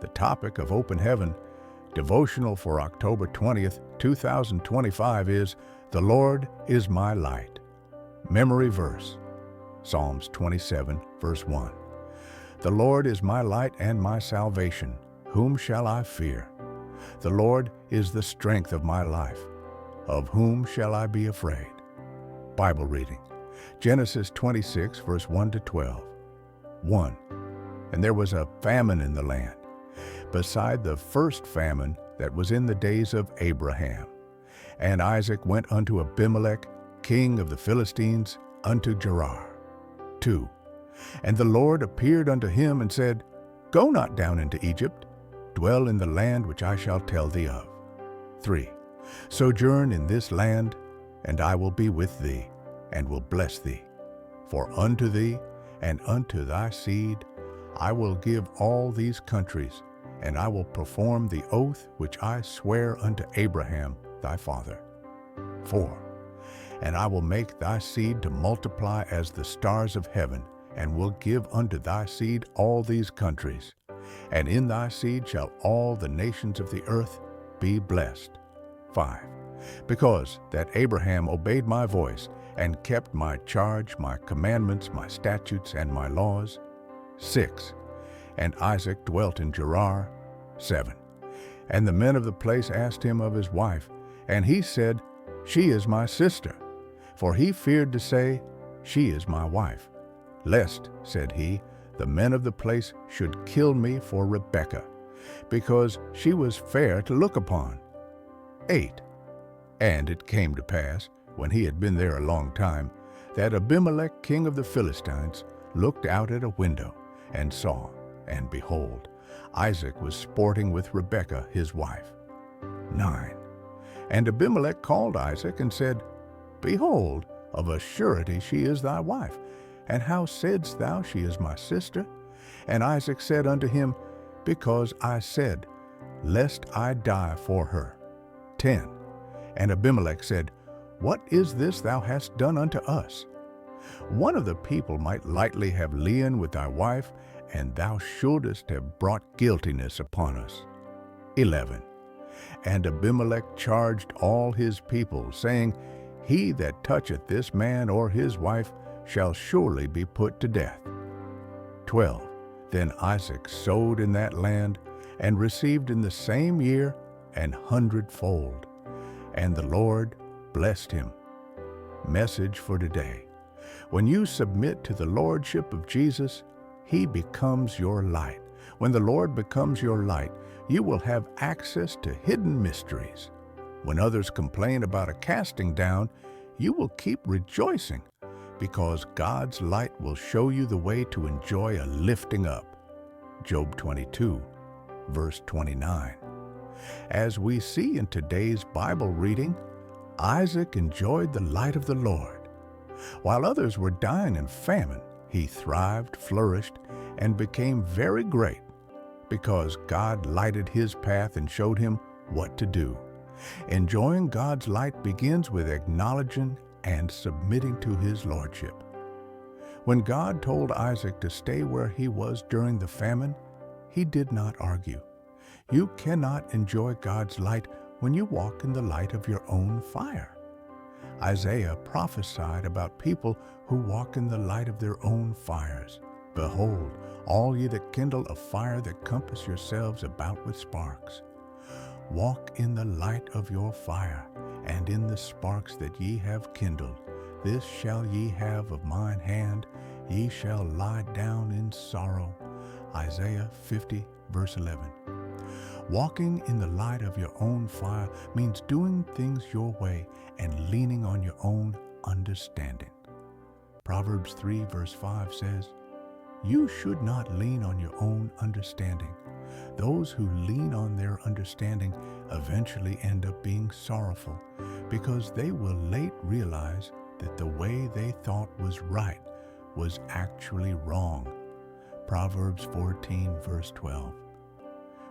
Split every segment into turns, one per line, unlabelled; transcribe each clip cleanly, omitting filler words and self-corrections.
The topic of Open Heaven Devotional for October 20th, 2025 is The Lord is My Light. Memory verse, Psalms 27, verse 1. The Lord is my light and my salvation. Whom shall I fear? The Lord is the strength of my life. Of whom shall I be afraid? Bible reading, Genesis 26, verse 1 to 12. 1. And there was a famine in the land, beside the first famine that was in the days of Abraham. And Isaac went unto Abimelech, king of the Philistines, unto Gerar. 2. And the Lord appeared unto him and said, Go not down into Egypt, dwell in the land which I shall tell thee of. 3. Sojourn in this land, and I will be with thee, and will bless thee. For unto thee and unto thy seed I will give all these countries, and I will perform the oath which I swear unto Abraham thy father. 4. And I will make thy seed to multiply as the stars of heaven, and will give unto thy seed all these countries. And in thy seed shall all the nations of the earth be blessed. 5. Because that Abraham obeyed my voice, and kept my charge, my commandments, my statutes, and my laws. 6. And Isaac dwelt in Gerar. 7. And the men of the place asked him of his wife, and he said, She is my sister. For he feared to say, She is my wife. Lest, said he, the men of the place should kill me for Rebekah, because she was fair to look upon. 8. And it came to pass, when he had been there a long time, that Abimelech, king of the Philistines, looked out at a window, and saw, and behold, Isaac was sporting with Rebekah his wife. 9. And Abimelech called Isaac and said, Behold, of a surety she is thy wife. And how saidst thou, She is my sister? And Isaac said unto him, Because I said, Lest I die for her. 10. And Abimelech said, What is this thou hast done unto us? One of the people might lightly have liened with thy wife, and thou shouldest have brought guiltiness upon us. 11. And Abimelech charged all his people, saying, He that toucheth this man or his wife shall surely be put to death. 12. Then Isaac sowed in that land, and received in the same year an hundredfold. And the Lord blessed him. Message for today. When you submit to the Lordship of Jesus, He becomes your light. When the Lord becomes your light, you will have access to hidden mysteries. When others complain about a casting down, you will keep rejoicing, because God's light will show you the way to enjoy a lifting up. Job 22, verse 29. As we see in today's Bible reading, Isaac enjoyed the light of the Lord. While others were dying in famine, he thrived, flourished, and became very great, because God lighted his path and showed him what to do. Enjoying God's light begins with acknowledging and submitting to His Lordship. When God told Isaac to stay where he was during the famine, he did not argue. You cannot enjoy God's light when you walk in the light of your own fire. Isaiah prophesied about people who walk in the light of their own fires. Behold, all ye that kindle a fire that compass yourselves about with sparks. Walk in the light of your fire, and in the sparks that ye have kindled. This shall ye have of mine hand, ye shall lie down in sorrow. Isaiah 50, verse 11. Walking in the light of your own fire means doing things your way and leaning on your own understanding. Proverbs 3, verse 5 says, You should not lean on your own understanding. Those who lean on their understanding eventually end up being sorrowful, because they will late realize that the way they thought was right was actually wrong. Proverbs 14, verse 12.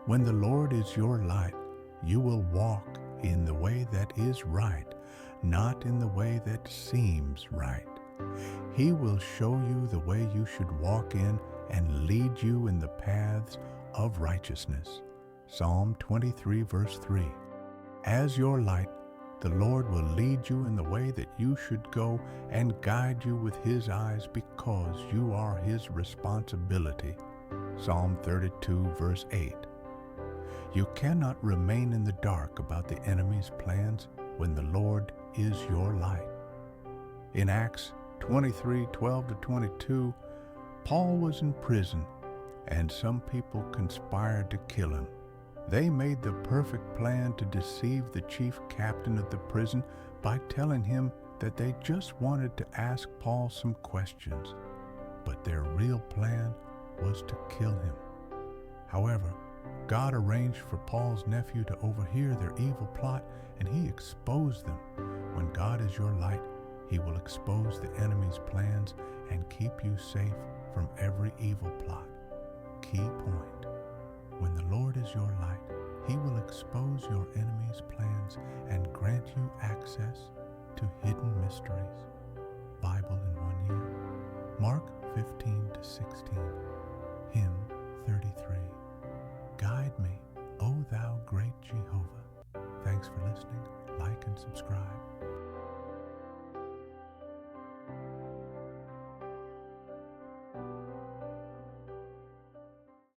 When the Lord is your light, you will walk in the way that is right, not in the way that seems right. He will show you the way you should walk in and lead you in the paths of righteousness. Psalm 23, verse 3. As your light, the Lord will lead you in the way that you should go and guide you with his eyes because you are his responsibility. Psalm 32, verse 8. You cannot remain in the dark about the enemy's plans when the Lord is your light. In Acts 23:12-22, Paul was in prison, and some people conspired to kill him. They made the perfect plan to deceive the chief captain of the prison by telling him that they just wanted to ask Paul some questions, but their real plan was to kill him. However, God arranged for Paul's nephew to overhear their evil plot, and he exposed them. When God is your light, he will expose the enemy's plans and keep you safe from every evil plot. Key point: when the Lord is your light, he will expose your enemy's plans and grant you access to hidden mysteries. Bible in 1 year. Mark 15-16.